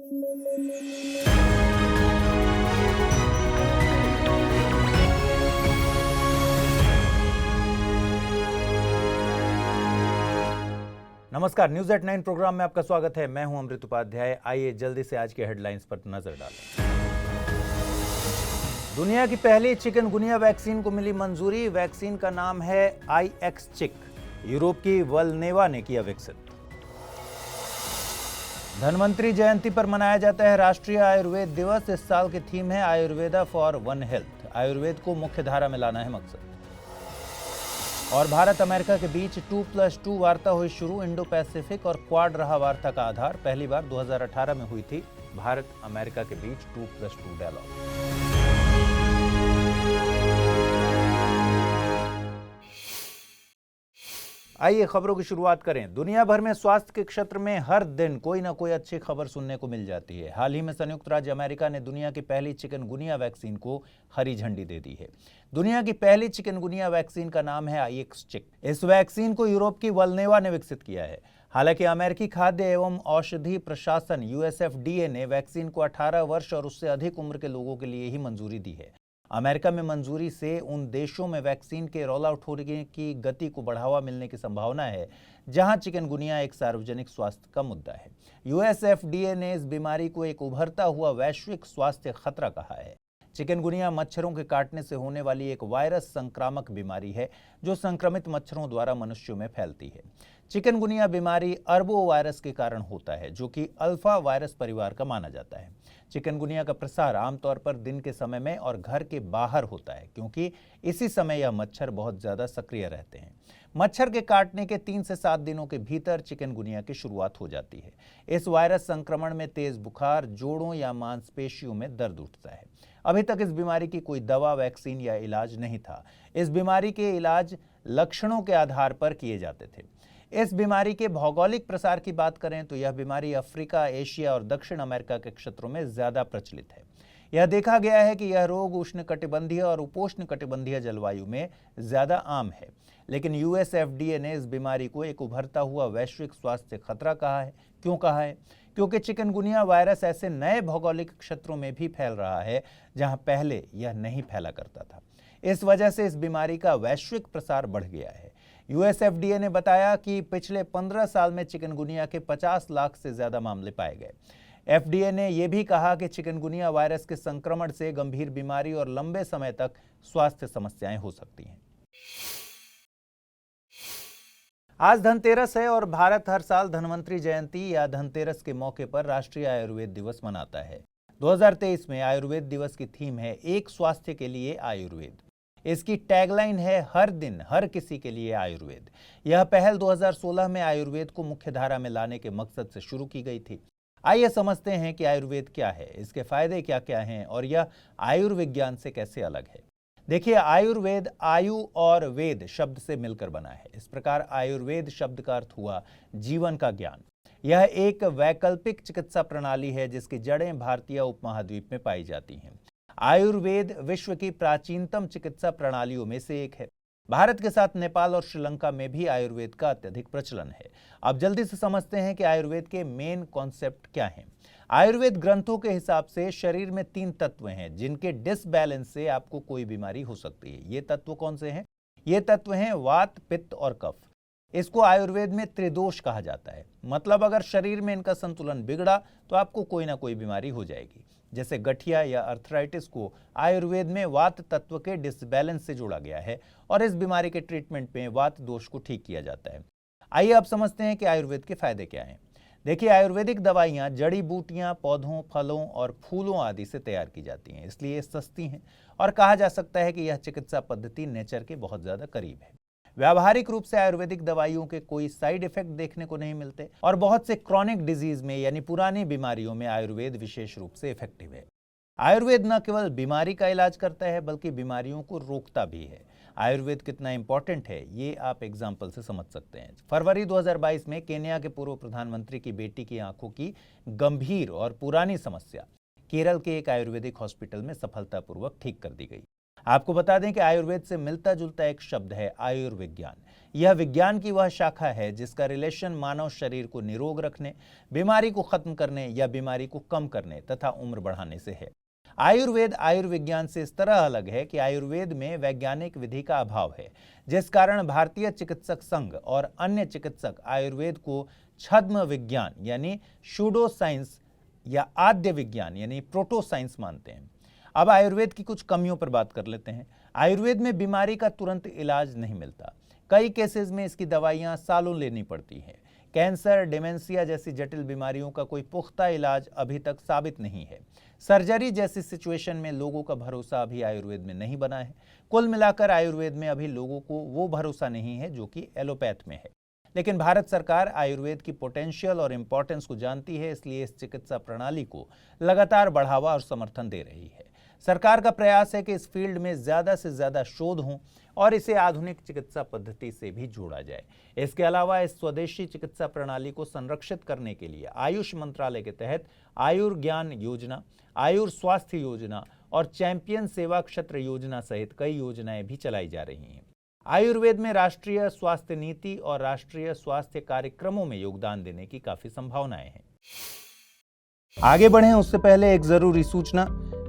नमस्कार, news at 9 programme में आपका स्वागत है। मैं हूं अमृत उपाध्याय। आइए जल्दी से आज के हेडलाइंस पर नजर डालें। दुनिया की पहली चिकनगुनिया वैक्सीन को मिली मंजूरी। वैक्सीन का नाम है IXCHIK। यूरोप की वल्नेवा ने किया विकसित। धन्वंतरि जयंती पर मनाया जाता है राष्ट्रीय आयुर्वेद दिवस। इस साल की थीम है Ayurveda for one health. Ayurveda को मुख्य धारा में लाना है मकसद। और भारत अमेरिका के बीच 2+2 वार्ता हुई शुरू। इंडो पैसिफिक और क्वाड रहा वार्ता का आधार। पहली बार 2018 में हुई थी भारत अमेरिका के बीच 2+2 डायलॉग। आइए खबरों की शुरुआत करें। दुनिया भर में स्वास्थ्य के क्षेत्र में हर दिन कोई ना कोई अच्छी खबर सुनने को मिल जाती है। हाल ही में संयुक्त राज्य अमेरिका ने दुनिया की पहली चिकनगुनिया वैक्सीन को हरी झंडी दे दी है। दुनिया की पहली चिकनगुनिया वैक्सीन का नाम है IXCHIK। इस वैक्सीन को यूरोप की वल्नेवा ने विकसित किया है। हालांकि अमेरिकी खाद्य एवं औषधि प्रशासन USFDA ने वैक्सीन को 18 वर्ष और उससे अधिक उम्र के लोगों के लिए ही मंजूरी दी है। अमेरिका में मंजूरी से उन देशों में वैक्सीन के रोल आउट होने की गति को बढ़ावा मिलने की संभावना है जहां चिकनगुनिया एक सार्वजनिक स्वास्थ्य का मुद्दा है। USFDA ने इस बीमारी को एक उभरता हुआ वैश्विक स्वास्थ्य खतरा कहा है। चिकनगुनिया मच्छरों के काटने से होने वाली एक वायरस संक्रामक बीमारी है जो संक्रमित मच्छरों द्वारा मनुष्यों में फैलती है। चिकनगुनिया बीमारी अरबो वायरस के कारण होता है जो कि अल्फा वायरस परिवार का माना जाता है। चिकनगुनिया का प्रसार आमतौर पर दिन के समय में और घर के बाहर होता है क्योंकि इसी समय यह मच्छर बहुत ज्यादा सक्रिय रहते हैं। मच्छर के काटने के 3 से 7 दिनों के भीतर चिकनगुनिया की शुरुआत हो जाती है। इस वायरस संक्रमण में तेज बुखार, जोड़ों या मांसपेशियों में दर्द उठता है। अभी तक इस बीमारी की कोई दवा, वैक्सीन या इलाज नहीं था। इस बीमारी के इलाज लक्षणों के आधार पर किए जाते थे। इस बीमारी के भौगोलिक प्रसार की बात करें तो यह बीमारी अफ्रीका, एशिया और दक्षिण अमेरिका के क्षेत्रों में ज्यादा प्रचलित है। यह देखा गया है कि यह रोग उष्णकटिबंधीय और उपोष्णकटिबंधीय जलवायु में ज्यादा आम है। लेकिन USFDA ने इस बीमारी को एक उभरता हुआ वैश्विक स्वास्थ्य खतरा कहा है। क्यों कहा है? क्योंकि चिकनगुनिया वायरस ऐसे नए भौगोलिक क्षेत्रों में भी फैल रहा है जहां पहले यह नहीं फैला करता था। इस वजह से इस बीमारी का वैश्विक प्रसार बढ़ गया है। USFDA ने बताया कि पिछले 15 साल में चिकनगुनिया के 50 लाख से ज्यादा मामले पाए गए। FDA ने यह भी कहा कि चिकनगुनिया वायरस के संक्रमण से गंभीर बीमारी और लंबे समय तक स्वास्थ्य समस्याएं हो सकती हैं। आज धनतेरस है और भारत हर साल धन्वंतरि जयंती या धनतेरस के मौके पर राष्ट्रीय आयुर्वेद दिवस मनाता है। 2023 में आयुर्वेद दिवस की थीम है एक स्वास्थ्य के लिए आयुर्वेद। इसकी टैगलाइन है हर दिन हर किसी के लिए आयुर्वेद। यह पहल 2016 में आयुर्वेद को मुख्य धारा में लाने के मकसद से शुरू की गई थी। आइए समझते हैं कि आयुर्वेद क्या है, इसके फायदे क्या क्या हैं और यह आयुर्विज्ञान से कैसे अलग है। देखिए, आयुर्वेद आयु और वेद शब्द से मिलकर बना है। इस प्रकार आयुर्वेद शब्द का अर्थ हुआ जीवन का ज्ञान। यह एक वैकल्पिक चिकित्सा प्रणाली है जिसकी जड़ें भारतीय उपमहाद्वीप में पाई जाती हैं। आयुर्वेद विश्व की प्राचीनतम चिकित्सा प्रणालियों में से एक है। भारत के साथ नेपाल और श्रीलंका में भी आयुर्वेद का अत्यधिक प्रचलन है। अब जल्दी से समझते हैं कि आयुर्वेद के मेन कॉन्सेप्ट क्या हैं। आयुर्वेद ग्रंथों के हिसाब से शरीर में 3 तत्व हैं जिनके डिसबैलेंस से आपको कोई बीमारी हो सकती है। ये तत्व कौन से हैं? ये तत्व हैं वात, पित्त और कफ। इसको आयुर्वेद में त्रिदोष कहा जाता है। मतलब अगर शरीर में इनका संतुलन बिगड़ा तो आपको कोई ना कोई बीमारी हो जाएगी। जैसे गठिया या अर्थराइटिस को आयुर्वेद में वात तत्व के डिसबैलेंस से जोड़ा गया है और इस बीमारी के ट्रीटमेंट में वात दोष को ठीक किया जाता है। आइए अब समझते हैं कि आयुर्वेद के फायदे क्या हैं। देखिए, आयुर्वेदिक दवाइयाँ जड़ी बूटियाँ, पौधों, फलों और फूलों आदि से तैयार की जाती हैं, इसलिए सस्ती हैं और कहा जा सकता है कि यह चिकित्सा पद्धति नेचर के बहुत ज़्यादा करीब है। व्यावहारिक रूप से आयुर्वेदिक दवाइयों के कोई साइड इफेक्ट देखने को नहीं मिलते और बहुत से क्रॉनिक डिजीज में यानी पुरानी बीमारियों में आयुर्वेद विशेष रूप से इफेक्टिव है। आयुर्वेद न केवल बीमारी का इलाज करता है बल्कि बीमारियों को रोकता भी है। आयुर्वेद कितना इंपॉर्टेंट है ये आप एग्जाम्पल से समझ सकते हैं। फरवरी 2022 में केन्या के पूर्व प्रधानमंत्री की बेटी की आंखों की गंभीर और पुरानी समस्या केरल के एक आयुर्वेदिक हॉस्पिटल में सफलतापूर्वक ठीक कर दी गई। आपको बता दें कि आयुर्वेद से मिलता जुलता एक शब्द है आयुर्विज्ञान। यह विज्ञान की वह शाखा है जिसका रिलेशन मानव शरीर को निरोग रखने, बीमारी को खत्म करने या बीमारी को कम करने तथा उम्र बढ़ाने से है। आयुर्वेद आयुर्विज्ञान से इस तरह अलग है कि आयुर्वेद में वैज्ञानिक विधि का अभाव है, जिस कारण भारतीय चिकित्सक संघ और अन्य चिकित्सक आयुर्वेद को छद्म विज्ञान यानी शूडो साइंस या आद्य विज्ञान यानी प्रोटो साइंस मानते हैं। अब आयुर्वेद की कुछ कमियों पर बात कर लेते हैं। आयुर्वेद में बीमारी का तुरंत इलाज नहीं मिलता। कई केसेस में इसकी दवाइयां सालों लेनी पड़ती हैं। कैंसर, डिमेंशिया जैसी जटिल बीमारियों का कोई पुख्ता इलाज अभी तक साबित नहीं है। सर्जरी जैसी सिचुएशन में लोगों का भरोसा अभी आयुर्वेद में नहीं बना है। कुल मिलाकर आयुर्वेद में अभी लोगों को वो भरोसा नहीं है जो कि एलोपैथ में है। लेकिन भारत सरकार आयुर्वेद की पोटेंशियल और इंपॉर्टेंस को जानती है, इसलिए इस चिकित्सा प्रणाली को लगातार बढ़ावा और समर्थन दे रही है। सरकार का प्रयास है कि इस फील्ड में ज्यादा से ज्यादा शोध हों और इसे आधुनिक चिकित्सा पद्धति से भी जोड़ा जाए। इसके अलावा इस स्वदेशी चिकित्सा प्रणाली को संरक्षित करने के लिए आयुष मंत्रालय के तहत आयुर्ज्ञान योजना, आयुर स्वास्थ्य योजना और चैंपियन सेवा क्षेत्र योजना सहित कई योजनाएं भी चलाई जा रही हैं। आयुर्वेद में राष्ट्रीय स्वास्थ्य नीति और राष्ट्रीय स्वास्थ्य कार्यक्रमों में योगदान देने की काफी संभावनाएं हैं। आगे बढ़ें उससे पहले एक जरूरी सूचना।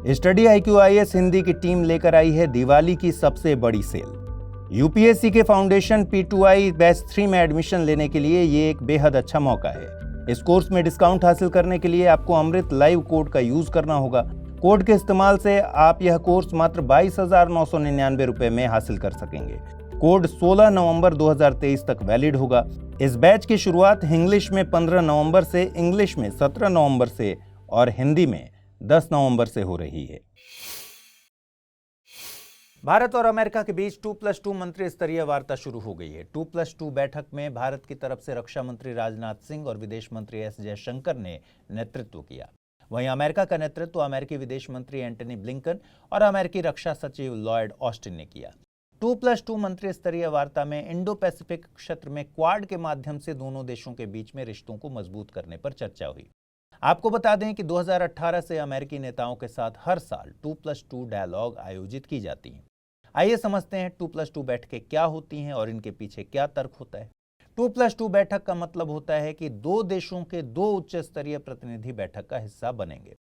स्टडी IQ IAS हिंदी की टीम लेकर आई है दिवाली की सबसे बड़ी सेल। यूपीएससी के फाउंडेशन P2I बैच 3 में एडमिशन लेने के लिए ये एक बेहद अच्छा मौका है। इस कोर्स में डिस्काउंट हासिल करने के लिए आपको अमृत लाइव कोड का यूज करना होगा। कोड के इस्तेमाल से आप यह कोर्स मात्र 22,999 रुपए में हासिल कर सकेंगे। कोड 16 नवंबर 2023 तक वैलिड होगा। इस बैच की शुरुआत इंग्लिश में 15 नवंबर से, इंग्लिश में 17 नवंबर से और हिंदी में 10 नवंबर से हो रही है। भारत और अमेरिका के बीच 2+2 मंत्री स्तरीय वार्ता शुरू हो गई है। 2+2 बैठक में भारत की तरफ से रक्षा मंत्री राजनाथ सिंह और विदेश मंत्री S जयशंकर ने नेतृत्व किया। वहीं अमेरिका का नेतृत्व अमेरिकी विदेश मंत्री एंटनी ब्लिंकन और अमेरिकी रक्षा सचिव लॉयड ऑस्टिन ने किया। 2+2 मंत्री स्तरीय वार्ता में इंडो पैसिफिक क्षेत्र में क्वाड के माध्यम से दोनों देशों के बीच में रिश्तों को मजबूत करने पर चर्चा हुई। आपको बता दें कि 2018 से अमेरिकी नेताओं के साथ हर साल 2+2 डायलॉग आयोजित की जाती हैं। आइए समझते हैं 2+2 बैठकें क्या होती हैं और इनके पीछे क्या तर्क होता है। 2+2 बैठक का मतलब होता है कि दो देशों के दो उच्च स्तरीय प्रतिनिधि बैठक का हिस्सा बनेंगे।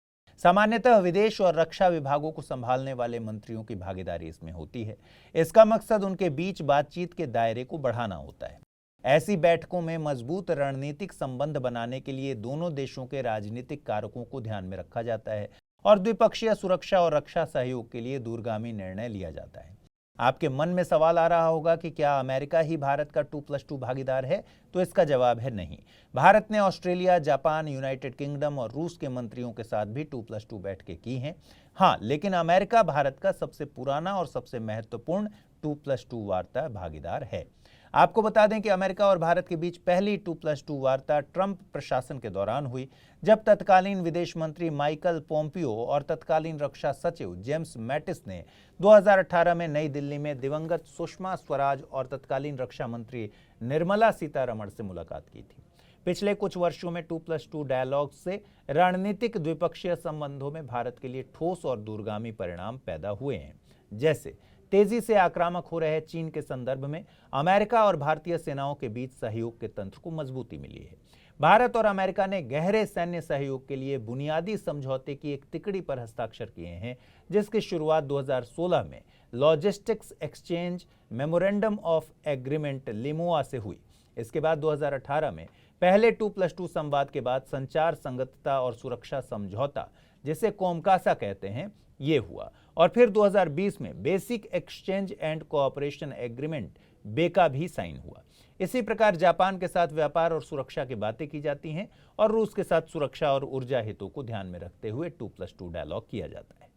सामान्यतः विदेश और रक्षा विभागों को संभालने वाले मंत्रियों की भागीदारी इसमें होती है। इसका मकसद उनके बीच बातचीत के दायरे को बढ़ाना होता है। ऐसी बैठकों में मजबूत रणनीतिक संबंध बनाने के लिए दोनों देशों के राजनीतिक कारकों को ध्यान में रखा जाता है और द्विपक्षीय सुरक्षा और रक्षा सहयोग के लिए दूरगामी निर्णय लिया जाता है। आपके मन में सवाल आ रहा होगा कि क्या अमेरिका ही भारत का 2+2 भागीदार है? तो इसका जवाब है नहीं। भारत ने ऑस्ट्रेलिया, जापान, यूनाइटेड किंगडम और रूस के मंत्रियों के साथ भी 2+2 बैठकें की हैं। हाँ, लेकिन अमेरिका भारत का सबसे पुराना और सबसे महत्वपूर्ण 2+2 वार्ता भागीदार है। आपको बता दें कि अमेरिका और भारत के बीच पहली 2+2 वार्ता ट्रंप प्रशासन के दौरान हुई, जब तत्कालीन विदेश मंत्री माइकल पोम्पियो और तत्कालीन रक्षा सचिव जेम्स मैटिस ने 2018 में नई दिल्ली में दिवंगत सुषमा स्वराज और तत्कालीन रक्षा मंत्री निर्मला सीतारमण से मुलाकात की थी। पिछले कुछ वर्षों में 2+2 डायलॉग से रणनीतिक द्विपक्षीय संबंधों में भारत के लिए ठोस और दूरगामी परिणाम पैदा हुए हैं। जैसे तेजी से आक्रामक हो रहे चीन के संदर्भ में अमेरिका और भारतीय सेनाओं के बीच सहयोग के तंत्र को मजबूती मिली है। भारत और अमेरिका ने गहरे सैन्य सहयोग के लिए बुनियादी समझौते की एक तिकड़ी पर हस्ताक्षर किए हैं, जिसकी शुरुआत 2016 में logistics exchange memorandum of agreement LEMOA से हुई। इसके बाद 2018 में पहले 2+2 संवाद के बाद संचार संगतता और सुरक्षा समझौता, जिसे कोमकासा कहते हैं, ये हुआ और फिर 2020 में basic exchange and cooperation agreement बेका भी साइन हुआ। इसी प्रकार जापान के साथ व्यापार और सुरक्षा की बातें की जाती हैं और रूस के साथ सुरक्षा और ऊर्जा हितों को ध्यान में रखते हुए 2+2 डायलॉग किया जाता है।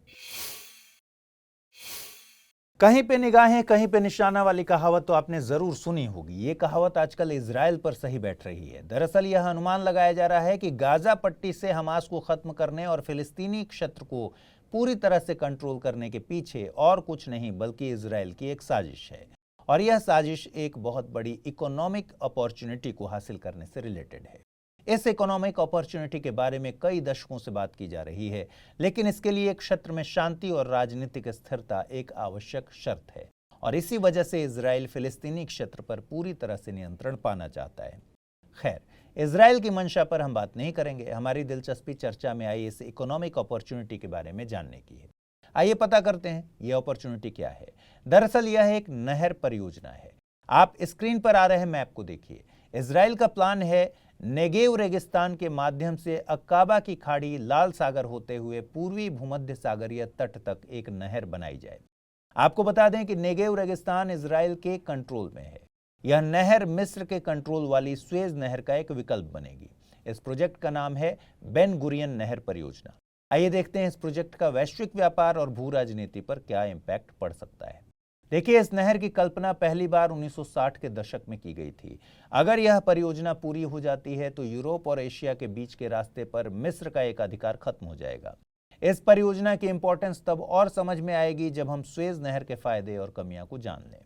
कहीं पे निगाहें कहीं पे निशाना वाली कहावत तो आपने जरूर सुनी होगी। ये कहावत आजकल इजराइल पर सही बैठ रही है। दरअसल यह अनुमान लगाया जा रहा है कि गाजा पट्टी से हमास को खत्म करने और फिलिस्तीनी क्षेत्र को पूरी तरह से कंट्रोल करने के पीछे और कुछ नहीं बल्कि इजराइल की एक साजिश है और यह साजिश एक बहुत बड़ी इकोनॉमिक अपॉर्चुनिटी को हासिल करने से रिलेटेड है। इस इकोनॉमिक अपॉर्चुनिटी के बारे में कई दशकों से बात की जा रही है, लेकिन इसके लिए एक क्षेत्र में शांति और राजनीतिक स्थिरता एक आवश्यक शर्त है और इसी वजह से इजराइल फिलिस्तीनी क्षेत्र पर पूरी तरह से नियंत्रण पाना चाहता है। खैर, इजराइल की मंशा पर हम बात नहीं करेंगे। हमारी दिलचस्पी चर्चा में आई इस इकोनॉमिक अपॉर्चुनिटी के बारे में जानने की है। आइए पता करते हैं यह अपॉर्चुनिटी क्या है। दरअसल यह एक नहर परियोजना है। आप स्क्रीन पर आ रहे मैप को देखिए। इजराइल का प्लान है नेगेव रेगिस्तान के माध्यम से अक्काबा की खाड़ी, लाल सागर होते हुए पूर्वी भूमध्य सागरीय तट तक एक नहर बनाई जाए। आपको बता दें कि नेगेव रेगिस्तान इजराइल के कंट्रोल में है। यह नहर मिस्र के कंट्रोल वाली स्वेज नहर का एक विकल्प बनेगी। इस प्रोजेक्ट का नाम है बेन गुरियन नहर परियोजना। आइए देखते हैं इस प्रोजेक्ट का वैश्विक व्यापार और भू राजनीति पर क्या इम्पैक्ट पड़ सकता है। देखिए, इस नहर की कल्पना पहली बार 1960 के दशक में की गई थी। अगर यह परियोजना पूरी हो जाती है तो यूरोप और एशिया के बीच के रास्ते पर मिस्र का एक अधिकार खत्म हो जाएगा। इस परियोजना की इंपॉर्टेंस तब और समझ में आएगी जब हम स्वेज नहर के फायदे और कमियां को जान लें।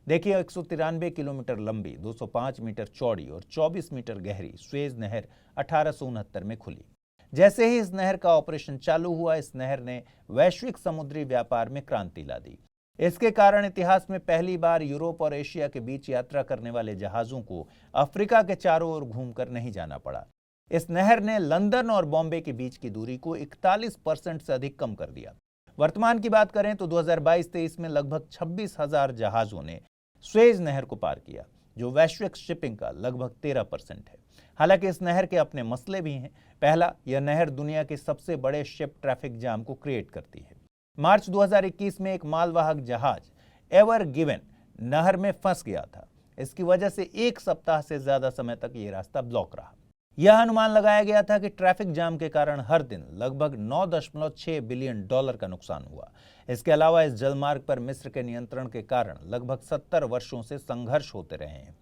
देखिए, 193 किलोमीटर लंबी, 205 मीटर चौड़ी और 24 मीटर गहरी स्वेज नहर 1869 में खुली। जैसे ही इस नहर का ऑपरेशन चालू हुआ, इस नहर ने वैश्विक समुद्री व्यापार में क्रांति ला दी। इसके कारण इतिहास में पहली बार यूरोप और एशिया के बीच यात्रा करने वाले जहाजों को अफ्रीका के चारों ओर घूमकर नहीं जाना पड़ा। इस नहर ने लंदन और बॉम्बे के बीच की दूरी को 41% से अधिक कम कर दिया। वर्तमान की बात करें तो 2022-23 में लगभग 26,000 जहाजों ने स्वेज नहर को पार किया, जो वैश्विक शिपिंग का लगभग 13% है। हालांकि इस नहर के अपने मसले भी हैं। पहला, यह नहर दुनिया के सबसे बड़े शिप ट्रैफिक जाम को क्रिएट करती है। मार्च 2021 में एक मालवाहक जहाज एवर गिवन नहर में फंस गया था। इसकी वजह से एक सप्ताह से ज्यादा समय तक यह रास्ता ब्लॉक रहा। यह अनुमान लगाया गया था कि ट्रैफिक जाम के कारण हर दिन लगभग $9.6 बिलियन का नुकसान हुआ। इसके अलावा इस जलमार्ग पर मिस्र के नियंत्रण के कारण लगभग 70 वर्षों से संघर्ष होते रहे हैं।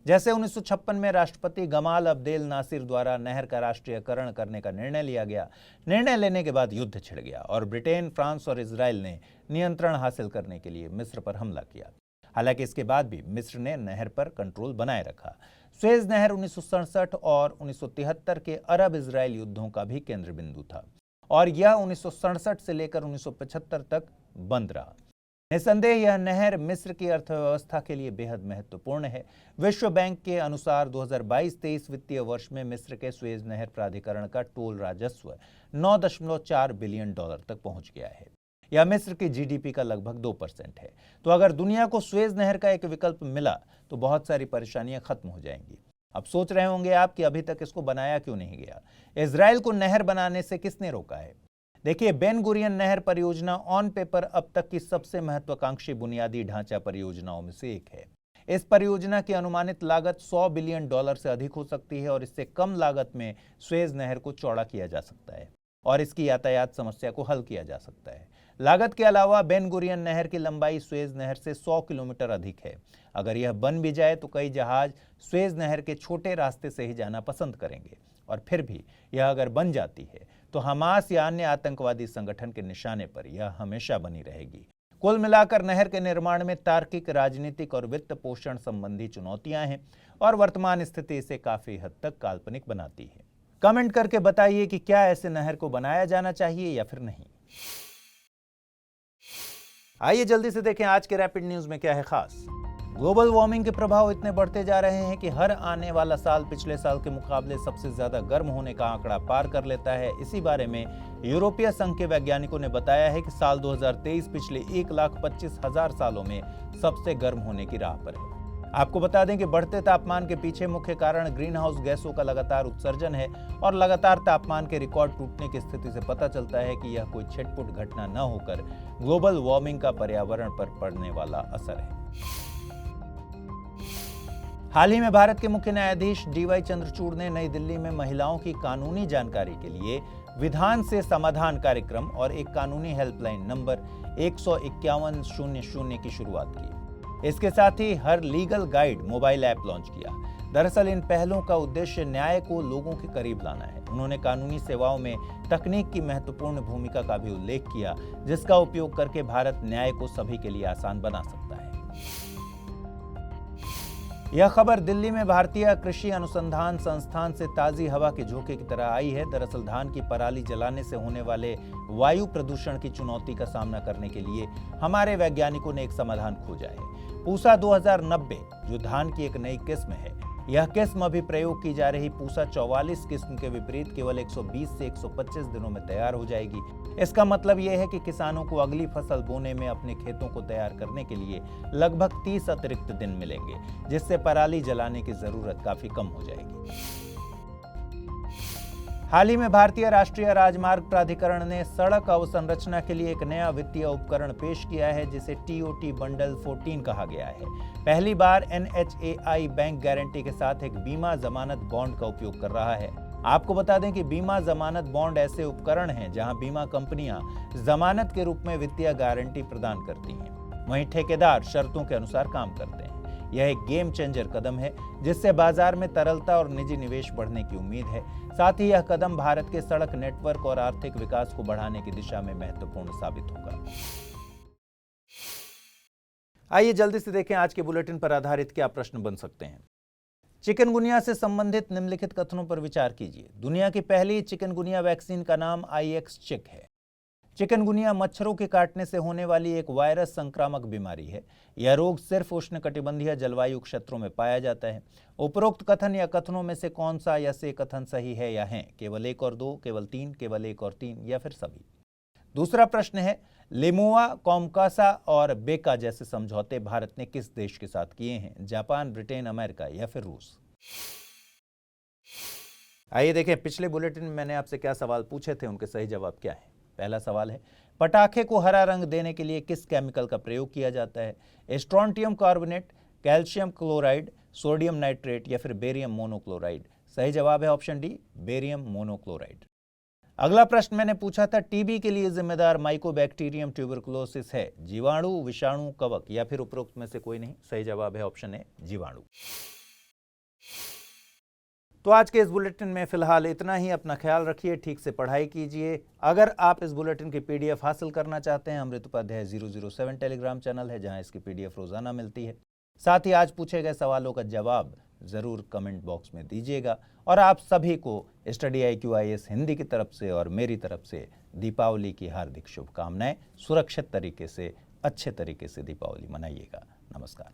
जैसे 1956 में राष्ट्रपति गमाल अब्देल नासिर द्वारा नहर का राष्ट्रीयकरण करने का निर्णय लिया गया। निर्णय लेने के बाद युद्ध छिड़ गया और ब्रिटेन, फ्रांस और इजराइल ने नियंत्रण हासिल करने के लिए मिस्र पर हमला किया। हालांकि इसके बाद भी मिस्र ने नहर पर कंट्रोल बनाए रखा। स्वेज नहर 1967 और 1973 के अरब इजराइल युद्धों का भी केंद्र बिंदु था और यह 1967 से लेकर 1975 तक बंद रहा। निसंदेह यह नहर मिस्र की अर्थव्यवस्था के लिए बेहद महत्वपूर्ण है। विश्व बैंक के अनुसार 2022-23 वित्तीय वर्ष में मिस्र के स्वेज नहर प्राधिकरण का टोल राजस्व $9.4 बिलियन तक पहुंच गया है। यह मिस्र की जीडीपी का लगभग 2% है। तो अगर दुनिया को स्वेज नहर का एक विकल्प मिला तो बहुत सारी परेशानियां खत्म हो जाएंगी। अब सोच रहे होंगे आप कि अभी तक इसको बनाया क्यों नहीं गया? इजराइल को नहर बनाने से किसने रोका है? देखिए, बेन गुरियन नहर परियोजना ऑन पेपर अब तक की सबसे महत्वाकांक्षी बुनियादी ढांचा परियोजनाओं में से एक है। इस परियोजना की अनुमानित लागत $100 बिलियन से अधिक हो सकती है और इससे कम लागत में स्वेज नहर को चौड़ा किया जा सकता है और इसकी यातायात समस्या को हल किया जा सकता है। लागत के अलावा बेन गुरियन नहर की लंबाई स्वेज नहर से 100 किलोमीटर अधिक है। अगर यह बन भी जाए तो कई जहाज स्वेज नहर के छोटे रास्ते से ही जाना पसंद करेंगे और फिर भी यह अगर बन जाती है तो हमास या अन्य आतंकवादी संगठन के निशाने पर यह हमेशा बनी रहेगी। कुल मिलाकर नहर के निर्माण में तार्किक, राजनीतिक और वित्त पोषण संबंधी चुनौतियां हैं और वर्तमान स्थिति इसे काफी हद तक काल्पनिक बनाती है। कमेंट करके बताइए कि क्या ऐसे नहर को बनाया जाना चाहिए या फिर नहीं। आइए जल्दी से देखें आज के रैपिड न्यूज में क्या है खास। ग्लोबल वार्मिंग के प्रभाव इतने बढ़ते जा रहे हैं कि हर आने वाला साल पिछले साल के मुकाबले सबसे ज्यादा गर्म होने का आंकड़ा पार कर लेता है। इसी बारे में यूरोपीय संघ के वैज्ञानिकों ने बताया है कि साल 2023 पिछले 1,25,000 सालों में सबसे गर्म होने की राह पर है। आपको बता दें कि बढ़ते तापमान के पीछे मुख्य कारण ग्रीन हाउस गैसों का लगातार उत्सर्जन है और लगातार तापमान के रिकॉर्ड टूटने की स्थिति से पता चलता है कि यह कोई छिटपुट घटना न होकर ग्लोबल वार्मिंग का पर्यावरण पर पड़ने वाला असर है। हाल ही में भारत के मुख्य न्यायाधीश DY चंद्रचूड़ ने नई दिल्ली में महिलाओं की कानूनी जानकारी के लिए विधान से समाधान कार्यक्रम और एक कानूनी हेल्पलाइन नंबर 15100 की शुरुआत की। इसके साथ ही हर legal guide mobile app launch किया। दरअसल इन पहलों का उद्देश्य न्याय को लोगों के करीब लाना है। उन्होंने कानूनी सेवाओं में तकनीक की महत्वपूर्ण भूमिका का भी उल्लेख किया, जिसका उपयोग करके भारत न्याय को सभी के लिए आसान बना सकता है। यह खबर दिल्ली में भारतीय कृषि अनुसंधान संस्थान से ताजी हवा के झोंके की तरह आई है। दरअसल धान की पराली जलाने से होने वाले वायु प्रदूषण की चुनौती का सामना करने के लिए हमारे वैज्ञानिकों ने एक समाधान खोजा है। पूसा 2090 जो धान की एक नई किस्म है। यह किस्म अभी प्रयोग की जा रही पूसा 44 किस्म के विपरीत केवल 120 से 125 दिनों में तैयार हो जाएगी। इसका मतलब यह है कि किसानों को अगली फसल बोने में अपने खेतों को तैयार करने के लिए लगभग 30 अतिरिक्त दिन मिलेंगे, जिससे पराली जलाने की जरूरत काफी कम हो जाएगी। हाल ही में भारतीय राष्ट्रीय राजमार्ग प्राधिकरण ने सड़क अवसंरचना के लिए एक नया वित्तीय उपकरण पेश किया है, जिसे TOT बंडल 14 कहा गया है। पहली बार NHAI बैंक गारंटी के साथ एक बीमा जमानत बॉन्ड का उपयोग कर रहा है। आपको बता दें कि बीमा जमानत बॉन्ड ऐसे उपकरण हैं जहां बीमा कंपनियां जमानत के रूप में वित्तीय गारंटी प्रदान करती हैं, वहीं ठेकेदार शर्तों के अनुसार काम करते हैं। यह एक गेम चेंजर कदम है, जिससे बाजार में तरलता और निजी निवेश बढ़ने की उम्मीद है। साथ ही यह कदम भारत के सड़क नेटवर्क और आर्थिक विकास को बढ़ाने की दिशा में महत्वपूर्ण साबित होगा। आइए जल्दी से देखें आज के बुलेटिन पर आधारित क्या प्रश्न बन सकते हैं। चिकनगुनिया से संबंधित निम्नलिखित कथनों पर विचार कीजिए। दुनिया की पहली चिकनगुनिया वैक्सीन का नाम IX चिक है। चिकनगुनिया मच्छरों के काटने से होने वाली एक वायरस संक्रामक बीमारी है। यह रोग सिर्फ उष्णकटिबंधीय जलवायु क्षेत्रों में पाया जाता है। उपरोक्त कथन या कथनों में से कौन सा या से कथन सही है या हैं? केवल 1 और 2, केवल 3, केवल 1 और 3 या फिर सभी? दूसरा प्रश्न है, लिमुआ, कॉमकासा और बेका जैसे समझौते भारत ने किस देश के साथ किए हैं? जापान, ब्रिटेन, अमेरिका या फिर रूस? आइए देखें पिछले बुलेटिन में मैंने आपसे क्या सवाल पूछे थे, उनके सही जवाब क्या है। पहला सवाल है, पटाखे को हरा रंग देने के लिए किस केमिकल का प्रयोग किया जाता है? Strontium carbonate, calcium chloride, sodium nitrate या फिर बेरियम मोनोक्लोराइड? सही जवाब है ऑप्शन डी, बेरियम मोनोक्लोराइड। अगला प्रश्न मैंने पूछा था, टीबी के लिए जिम्मेदार माइकोबैक्टीरियम ट्यूबरकुलोसिस है जीवाणु, विषाणु, कवक या फिर उपरोक्त में से कोई नहीं? सही जवाब है ऑप्शन ए, जीवाणु। तो आज के इस बुलेटिन में फिलहाल इतना ही। अपना ख्याल रखिए, ठीक से पढ़ाई कीजिए। अगर आप इस बुलेटिन की PDF हासिल करना चाहते हैं, अमृत उपाध्याय 007 टेलीग्राम चैनल है जहां इसकी PDF रोजाना मिलती है। साथ ही आज पूछे गए सवालों का जवाब जरूर कमेंट बॉक्स में दीजिएगा। और आप सभी को स्टडी IQ IAS हिंदी की तरफ से और मेरी तरफ से दीपावली की हार्दिक शुभकामनाएं। सुरक्षित तरीके से, अच्छे तरीके से दीपावली मनाइएगा। नमस्कार।